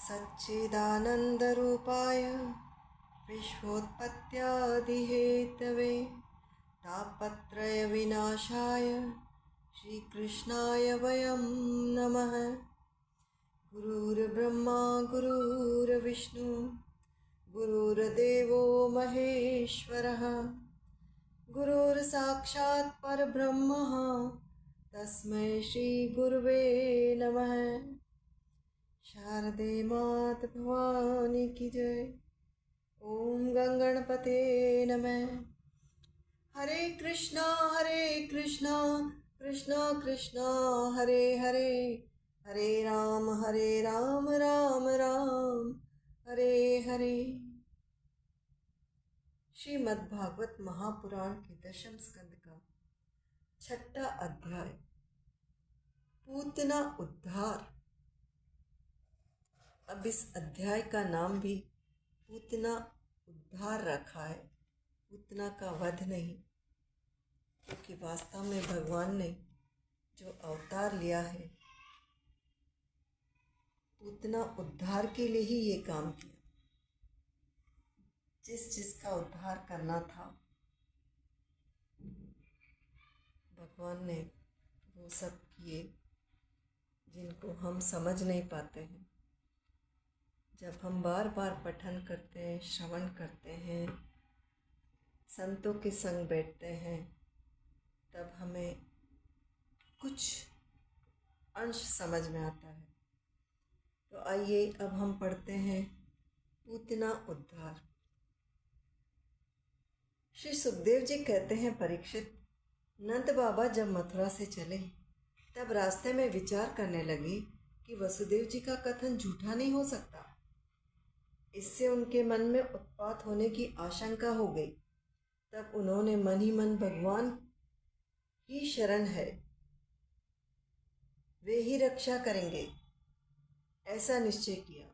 सच्चिदानन्दरूपाय विश्वोत्पत्त्यादिहेतवे तापत्रयविनाशाय श्रीकृष्णाय वयं नमः। गुरुर्ब्रह्मा गुरुर्विष्णु गुरुर्देवो महेश्वरः गुरुर्साक्षात् परब्रह्म तस्मै श्रीगुरुवे नमः। शारदे मात भवानी की जय। ओम गंगणपते नमः। हरे कृष्णा कृष्णा कृष्णा हरे हरे, हरे राम राम राम हरे हरे। श्रीमद्भागवत महापुराण के दशम स्कंद का 6वां अध्याय पूतना उद्धार। अब इस अध्याय का नाम भी पूतना उद्धार रखा है, पूतना का वध नहीं, क्योंकि वास्तव में भगवान ने जो अवतार लिया है पूतना उद्धार के लिए ही ये काम किया। जिसका उद्धार करना था भगवान ने वो सब किए जिनको हम समझ नहीं पाते हैं। जब हम बार बार पठन करते हैं, श्रवण करते हैं, संतों के संग बैठते हैं, तब हमें कुछ अंश समझ में आता है। तो आइए अब हम पढ़ते हैं पूतना उद्धार। श्री सुखदेव जी कहते हैं, परीक्षित, नंद बाबा जब मथुरा से चले तब रास्ते में विचार करने लगे कि वसुदेव जी का कथन झूठा नहीं हो सकता। इससे उनके मन में उत्पात होने की आशंका हो गई। तब उन्होंने मन ही मन भगवान ही शरण है, वे ही रक्षा करेंगे, ऐसा निश्चय किया।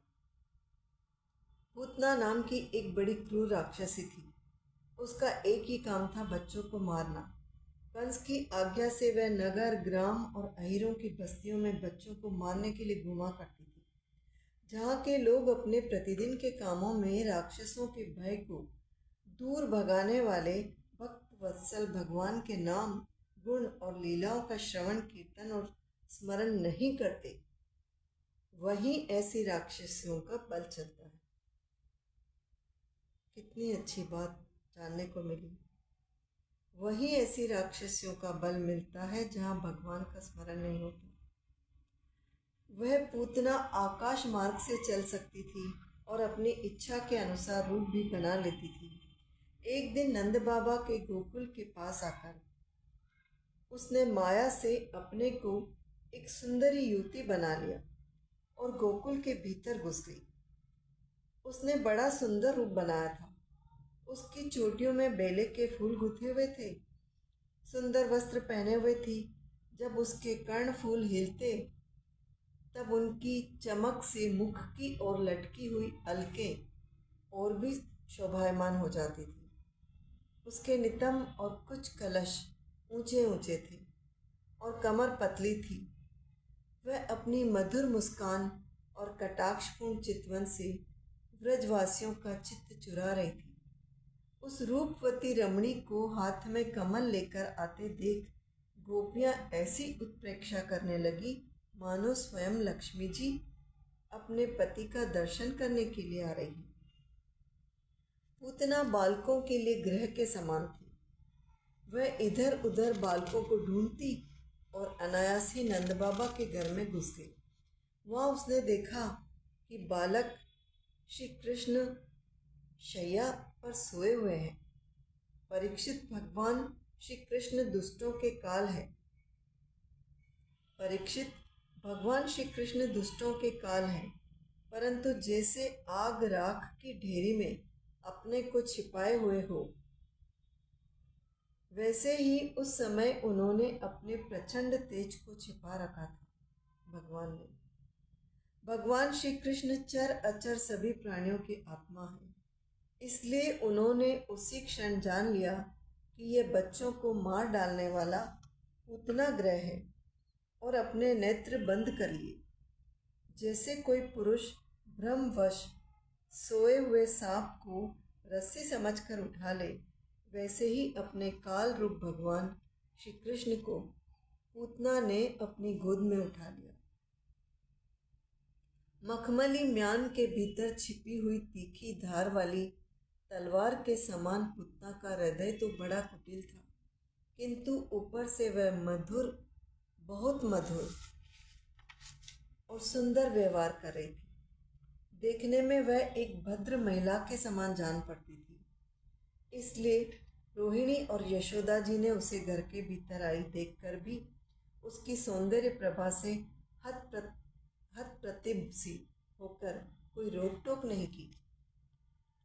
पूतना नाम की एक बड़ी क्रूर राक्षसी थी। उसका एक ही काम था बच्चों को मारना। कंस की आज्ञा से वह नगर, ग्राम और अहीरों की बस्तियों में बच्चों को मारने के लिए घुमा करती थी। जहाँ के लोग अपने प्रतिदिन के कामों में राक्षसों के भय को दूर भगाने वाले भक्त वत्सल भगवान के नाम, गुण और लीलाओं का श्रवण, कीर्तन और स्मरण नहीं करते, वहीं ऐसी राक्षसियों का बल चलता है। कितनी अच्छी बात जानने को मिली। वहीं ऐसी राक्षसियों का बल मिलता है जहाँ भगवान का स्मरण नहीं होता। वह पूतना आकाश मार्ग से चल सकती थी और अपनी इच्छा के अनुसार रूप भी बना लेती थी। एक दिन नंद बाबा के गोकुल के पास आकर उसने माया से अपने को एक सुंदरी युवती बना लिया और गोकुल के भीतर घुस गई। उसने बड़ा सुंदर रूप बनाया था। उसकी चोटियों में बेले के फूल गुथे हुए थे, सुंदर वस्त्र पहने हुए थी। जब उसके कर्ण फूल हिलते तब उनकी चमक से मुख की ओर लटकी हुई अलकें और भी शोभायमान हो जाती थी। उसके नितंब और कुछ कलश ऊंचे ऊंचे थे और कमर पतली थी। वह अपनी मधुर मुस्कान और कटाक्षपूर्ण चितवन से ब्रजवासियों का चित्त चुरा रही थी। उस रूपवती रमणी को हाथ में कमल लेकर आते देख गोपियां ऐसी उत्प्रेक्षा करने लगी मानो स्वयं लक्ष्मी जी अपने पति का दर्शन करने के लिए आ रही हैं। पूतना बालकों के लिए ग्रह के समान थी। वह इधर उधर बालकों को ढूंढती और अनायास ही नंद बाबा के घर में घुस गई। वहाँ उसने देखा कि बालक श्री कृष्ण शैया पर सोए हुए हैं। परीक्षित, भगवान श्री कृष्ण दुष्टों के काल है। परीक्षित, भगवान श्री कृष्ण दुष्टों के काल हैं, परंतु जैसे आग राख की ढेरी में अपने को छिपाए हुए हो, वैसे ही उस समय उन्होंने अपने प्रचंड तेज को छिपा रखा था। भगवान श्री कृष्ण चर अचर सभी प्राणियों की आत्मा है, इसलिए उन्होंने उसी क्षण जान लिया कि यह बच्चों को मार डालने वाला पूतना ग्रह है और अपने नेत्र बंद कर लिए। जैसे कोई पुरुष भ्रमवश सोए हुए सांप को रस्सी समझकर उठा ले, वैसे ही अपने काल रूप भगवान श्री कृष्ण को पूतना ने अपनी गोद में उठा लिया। मखमली म्यान के भीतर छिपी हुई तीखी धार वाली तलवार के समान पूतना का हृदय तो बड़ा कुटिल था, किंतु ऊपर से वह मधुर, बहुत मधुर और सुंदर व्यवहार कर रही थी। देखने में वह एक भद्र महिला के समान जान पड़ती थी। इसलिए रोहिणी और यशोदा जी ने उसे घर के भीतर आई देखकर भी उसकी सौंदर्य प्रभा से हतप्रतिभ सी होकर कोई रोक टोक नहीं की,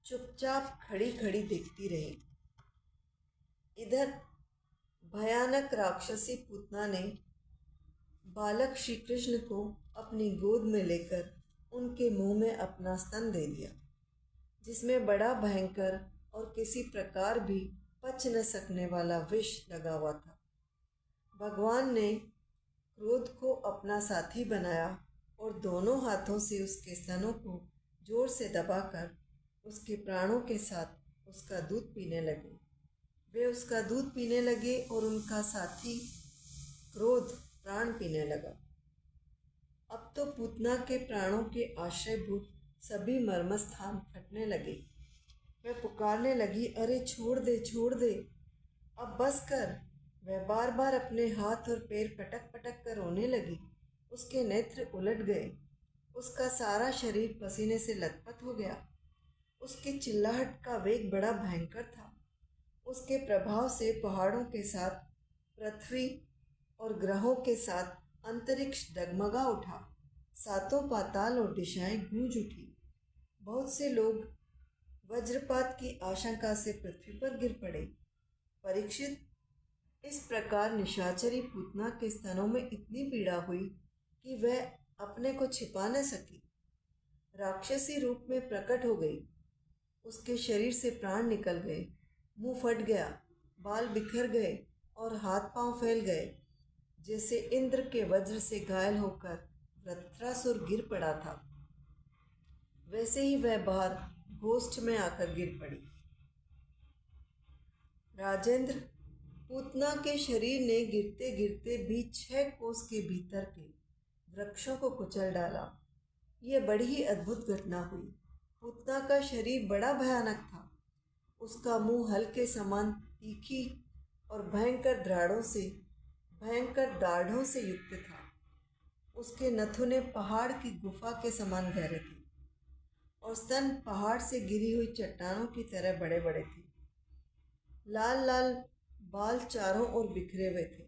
चुपचाप खड़ी खड़ी देखती रही। इधर भयानक राक्षसी पूतना ने बालक श्री कृष्ण को अपनी गोद में लेकर उनके मुंह में अपना स्तन दे दिया, जिसमें बड़ा भयंकर और किसी प्रकार भी पच न सकने वाला विष लगा हुआ था। भगवान ने क्रोध को अपना साथी बनाया और दोनों हाथों से उसके स्तनों को जोर से दबाकर उसके प्राणों के साथ उसका दूध पीने लगे। वे उसका दूध पीने लगे और उनका साथी क्रोध प्राण पीने लगा। अब तो पूतना के प्राणों के आश्रयभूत सभी मर्मस्थान फटने लगे। वह पुकारने लगी, अरे छोड़ दे, छोड़ दे, अब बस कर। वह बार बार अपने हाथ और पैर पटक पटक कर रोने लगी। उसके नेत्र उलट गए, उसका सारा शरीर पसीने से लथपथ हो गया। उसकी चिल्लाहट का वेग बड़ा भयंकर था। उसके प्रभाव से पहाड़ों के साथ पृथ्वी और ग्रहों के साथ अंतरिक्ष डगमगा उठा। सातों पाताल और दिशाएं गूंज उठी। बहुत से लोग वज्रपात की आशंका से पृथ्वी पर गिर पड़े। परीक्षित, इस प्रकार निशाचरी पूतना के स्तनों में इतनी पीड़ा हुई कि वह अपने को छिपा न सकी। राक्षसी रूप में प्रकट हो गई। उसके शरीर से प्राण निकल गए, मुंह फट गया, बाल बिखर गए और हाथ पांव फैल गए, जैसे इंद्र के वज्र से घायल होकर वृत्रासुर गिर पड़ा था, वैसे ही वह बाहर गोष्ठ में आकर गिर पड़ी। राजेंद्र, पूतना के शरीर ने गिरते गिरते भी 6 कोस के भीतर के वृक्षों को कुचल डाला। यह बड़ी ही अद्भुत घटना हुई। पूतना का शरीर बड़ा भयानक था। उसका मुंह हल के समान तीखी और भयंकर दाढ़ों से युक्त था। उसके नथुने पहाड़ की गुफा के समान गहरे थे और स्तन पहाड़ से गिरी हुई चट्टानों की तरह बड़े बड़े थे। लाल लाल बाल चारों ओर बिखरे हुए थे।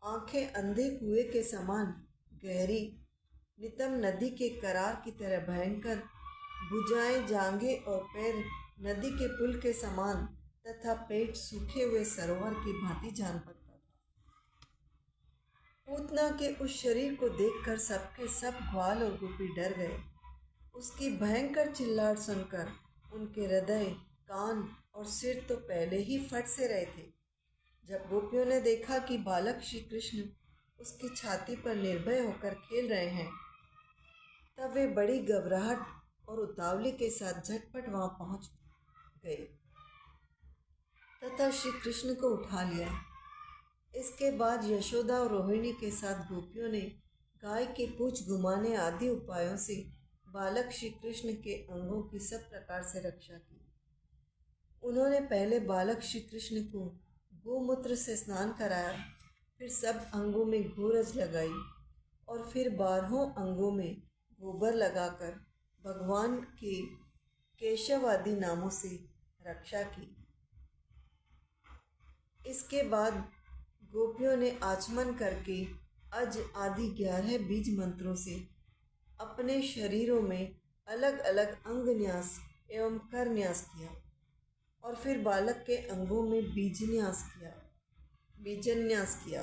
आंखें अंधे कुएं के समान गहरी, नितम नदी के करार की तरह भयंकर, भुजाएं, जांघें और पैर नदी के पुल के समान तथा पेट सूखे हुए सरोवर की भांति जान पड़ता था। पूतना के उस शरीर को देखकर सबके सब ग्वाल और गोपी डर गए। उसकी भयंकर चिल्लाहट सुनकर उनके हृदय, कान और सिर तो पहले ही फट से रहे थे। जब गोपियों ने देखा कि बालक श्री कृष्ण उसकी छाती पर निर्भय होकर खेल रहे हैं, तब वे बड़ी घबराहट और उतावली के साथ झटपट वहां पहुंच गए तथा श्री कृष्ण को उठा लिया। इसके बाद यशोदा और रोहिणी के साथ गोपियों ने गाय की पूंछ घुमाने आदि उपायों से बालक श्री कृष्ण के अंगों की सब प्रकार से रक्षा की। उन्होंने पहले बालक श्री कृष्ण को गोमूत्र से स्नान कराया, फिर सब अंगों में गोरज लगाई और फिर 12 अंगों में गोबर लगाकर भगवान के केशव आदि नामों से रक्षा की। इसके बाद गोपियों ने आचमन करके अज आदि 11 बीज मंत्रों से अपने शरीरों में अलग अलग अंग न्यास एवं कर न्यास किया और फिर बालक के अंगों में बीजन्यास किया।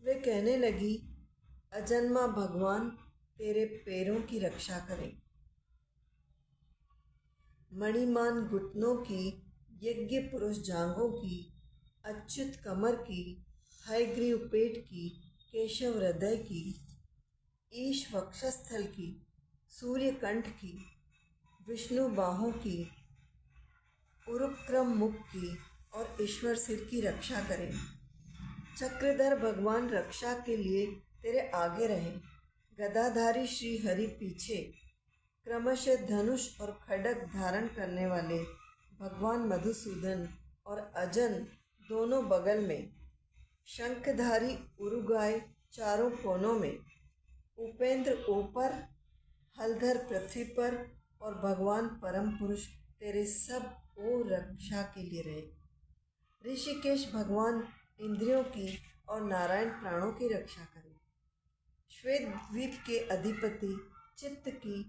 वे कहने लगी, अजन्मा भगवान तेरे पैरों की रक्षा करें, मणिमान घुटनों की, यज्ञ पुरुष जांघों की, अच्युत कमर की, हयग्रीव पेट की, केशव हृदय की, ईश वक्षस्थल की, सूर्य कंठ की, विष्णु बाहों की, उरुक्रम मुख की और ईश्वर सिर की रक्षा करें। चक्रधर भगवान रक्षा के लिए तेरे आगे रहे। गदाधारी श्री हरि पीछे। क्रमशः धनुष और खड्ग धारण करने वाले भगवान मधुसूदन और अजन दोनों बगल में। शंखधारी उरुगाय चारों कोनों में। उपेंद्र ऊपर, हलधर पृथ्वी पर और भगवान परम पुरुष तेरे सब ओर रक्षा के लिए रहे। ऋषिकेश भगवान इंद्रियों की और नारायण प्राणों की रक्षा करे। श्वेत द्वीप के अधिपति चित्त की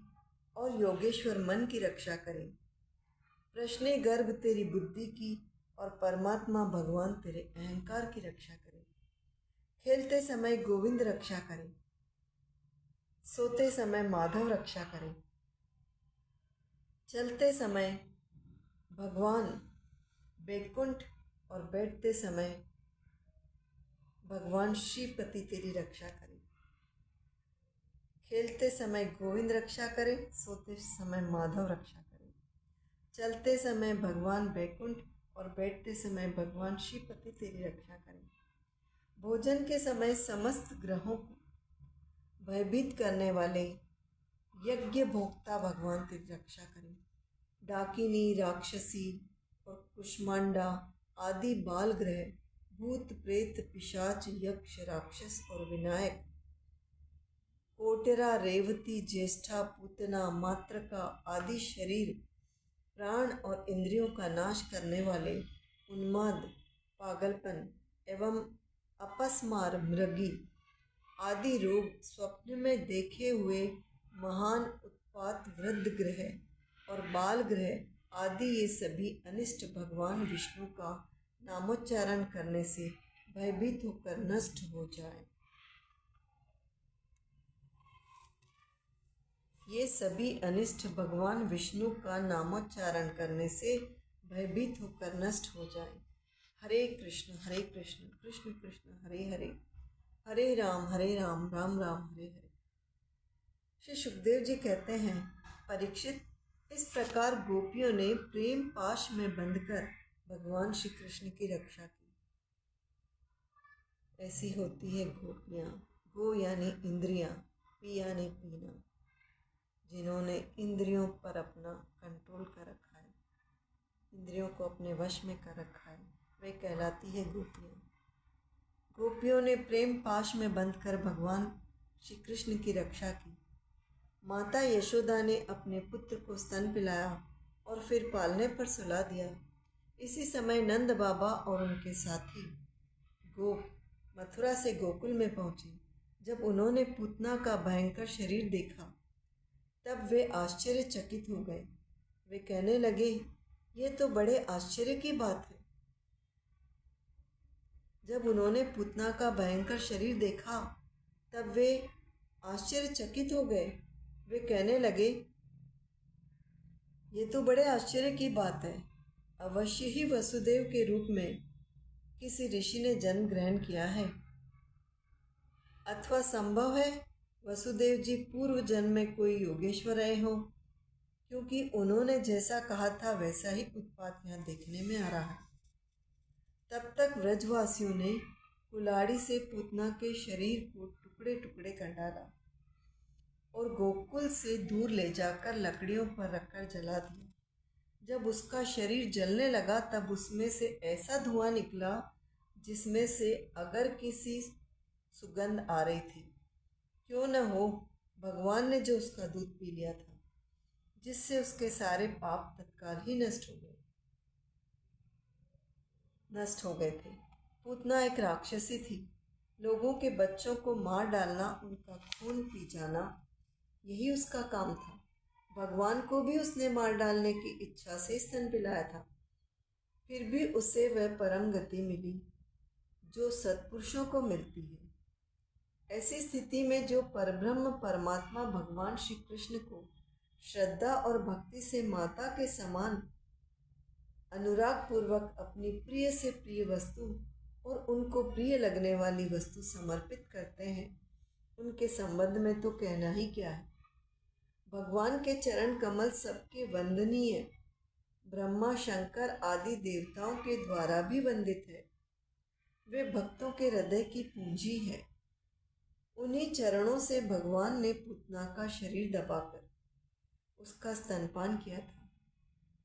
और योगेश्वर मन की रक्षा करें। प्रश्ने गर्भ तेरी बुद्धि की और परमात्मा भगवान तेरे अहंकार की रक्षा करें। खेलते समय गोविंद रक्षा करें। सोते समय माधव रक्षा करें। चलते समय भगवान बैकुंठ और बैठते समय भगवान श्रीपति तेरी रक्षा करें। खेलते समय गोविंद रक्षा करें, सोते समय माधव रक्षा करें। चलते समय भगवान बैकुंठ और बैठते समय भगवान श्रीपति तेरी रक्षा करें। भोजन के समय समस्त ग्रहों को भयभीत करने वाले यज्ञ भोक्ता भगवान तेरी रक्षा करें। डाकिनी, राक्षसी और कुष्मांडा आदि बाल ग्रह, भूत प्रेत पिशाच यक्ष राक्षस और विनायक, कोटरा, रेवती, ज्येष्ठा, पूतना, मात्रका आदि शरीर, प्राण और इंद्रियों का नाश करने वाले उन्माद, पागलपन एवं अपस्मार, मृगी आदि रोग, स्वप्न में देखे हुए महान उत्पात वृद्ध ग्रह और बाल ग्रह आदि ये सभी अनिष्ट भगवान विष्णु का नामोच्चारण करने से भयभीत होकर नष्ट हो जाए। ये सभी अनिष्ट भगवान विष्णु का नामोच्चारण करने से भयभीत होकर नष्ट हो जाए। हरे कृष्ण कृष्ण कृष्ण हरे हरे, हरे राम राम राम हरे हरे। श्री सुखदेव जी कहते हैं, परीक्षित, इस प्रकार गोपियों ने प्रेम पाश में बंधकर भगवान श्री कृष्ण की रक्षा की। ऐसी होती है गोपियाँ। गो यानी इंद्रियाँ, पी यानी पीना। जिन्होंने इंद्रियों पर अपना कंट्रोल कर रखा है, इंद्रियों को अपने वश में कर रखा है, वे कहलाती है गोपियाँ। गोपियों ने प्रेम पाश में बंधकर भगवान श्री कृष्ण की रक्षा की। माता यशोदा ने अपने पुत्र को स्तन पिलाया और फिर पालने पर सुला दिया। इसी समय नंद बाबा और उनके साथी गोप मथुरा से गोकुल में पहुँचे। जब उन्होंने पूतना का भयंकर शरीर देखा तब वे आश्चर्यचकित हो गए। वे कहने लगे, ये तो बड़े आश्चर्य की बात है। जब उन्होंने पूतना का भयंकर शरीर देखा तब वे आश्चर्यचकित हो गए। वे कहने लगे, ये तो बड़े आश्चर्य की बात है। अवश्य ही वसुदेव के रूप में किसी ऋषि ने जन्म ग्रहण किया है, अथवा संभव है वसुदेव जी पूर्व जन्म में कोई योगेश्वर रहे हो, क्योंकि उन्होंने जैसा कहा था वैसा ही उत्पात यहाँ देखने में आ रहा है। तब तक व्रजवासियों ने कुल्हाड़ी से पूतना के शरीर को टुकड़े टुकड़े कर डाला और गोकुल से दूर ले जाकर लकड़ियों पर रखकर जला दिया। जब उसका शरीर जलने लगा तब उसमें से ऐसा धुआं निकला जिसमें से अगर किसी सुगंध आ रही थी। क्यों न हो, भगवान ने जो उसका दूध पी लिया था, जिससे उसके सारे पाप तत्काल ही नष्ट हो गए थे। पूतना एक राक्षसी थी। लोगों के बच्चों को मार डालना, उनका खून पी जाना, यही उसका काम था। भगवान को भी उसने मार डालने की इच्छा से स्तन पिलाया था। फिर भी उसे वह परम गति मिली जो सत्पुरुषों को मिलती है। ऐसी स्थिति में जो परब्रह्म परमात्मा भगवान श्री कृष्ण को श्रद्धा और भक्ति से माता के समान अनुराग पूर्वक अपनी प्रिय से प्रिय वस्तु और उनको प्रिय लगने वाली वस्तु समर्पित करते हैं, उनके संबंध में तो कहना ही क्या है। भगवान के चरण कमल सबके वंदनीय, ब्रह्मा शंकर आदि देवताओं के द्वारा भी वंदित है। वे भक्तों के हृदय की पूंजी है। उन्हीं चरणों से भगवान ने पूतना का शरीर दबाकर उसका स्तनपान किया था।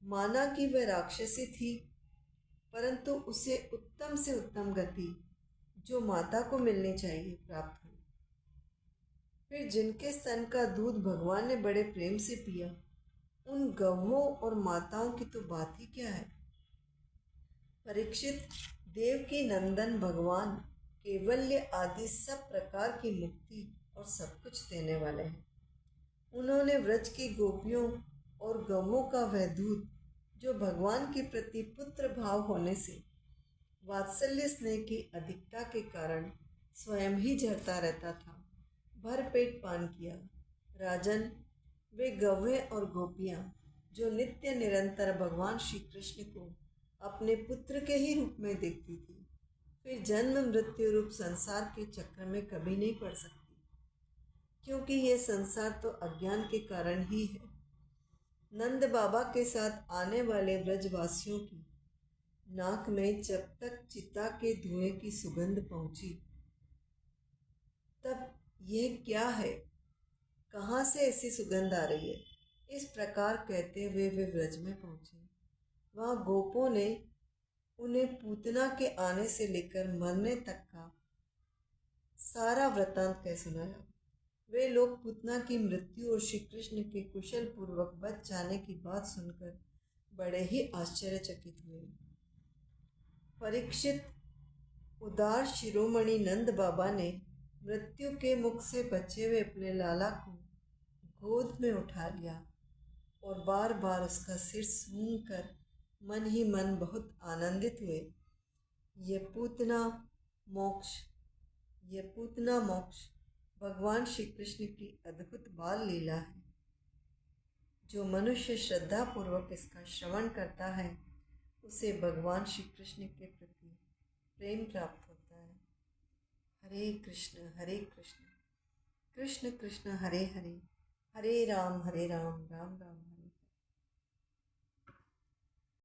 माना कि वह राक्षसी थी, परंतु उसे उत्तम से उत्तम गति जो माता को मिलनी चाहिए प्राप्त हुई। फिर जिनके स्तन का दूध भगवान ने बड़े प्रेम से पिया, उन गौओं और माताओं की तो बात ही क्या है। परीक्षित, देव की नंदन भगवान केवल्य आदि सब प्रकार की मुक्ति और सब कुछ देने वाले हैं। उन्होंने व्रज की गोपियों और गौओं का वह दूध जो भगवान के प्रति पुत्र भाव होने से वात्सल्य स्नेह की अधिकता के कारण स्वयं ही झरता रहता था, भर पेट पान किया। राजन, वे गौएं और गोपियां जो नित्य निरंतर भगवान श्री कृष्ण को अपने पुत्र के ही रूप में देखती थी, फिर जन्म मृत्यु रूप संसार के चक्र में कभी नहीं पड़ सकती, क्योंकि ये संसार तो अज्ञान के कारण ही है। नंद बाबा के साथ आने वाले व्रजवासियों की नाक में जब तक चिता के धुएं की सुगंध पहुंची, तब यह क्या है, कहाँ से ऐसी सुगंध आ रही है, इस प्रकार कहते हुए वे व्रज में पहुंचे। वहाँ गोपों ने उन्हें पूतना के आने से लेकर मरने तक का सारा वृतांत कह सुनाया। वे लोग पूतना की मृत्यु और श्री कृष्ण के कुशल पूर्वक बच जाने की बात सुनकर बड़े ही आश्चर्यचकित हुए। परीक्षित, उदार शिरोमणि नंद बाबा ने मृत्यु के मुख से बचे हुए अपने लाला को गोद में उठा लिया और बार बार उसका सिर सूंघकर मन ही मन बहुत आनंदित हुए। यह पूतना मोक्ष भगवान श्री कृष्ण की अद्भुत बाल लीला है। जो मनुष्य श्रद्धा पूर्वक इसका श्रवण करता है, उसे भगवान श्री कृष्ण के प्रति प्रेम प्राप्त होता है। हरे कृष्ण कृष्ण कृष्ण हरे हरे, हरे राम राम राम।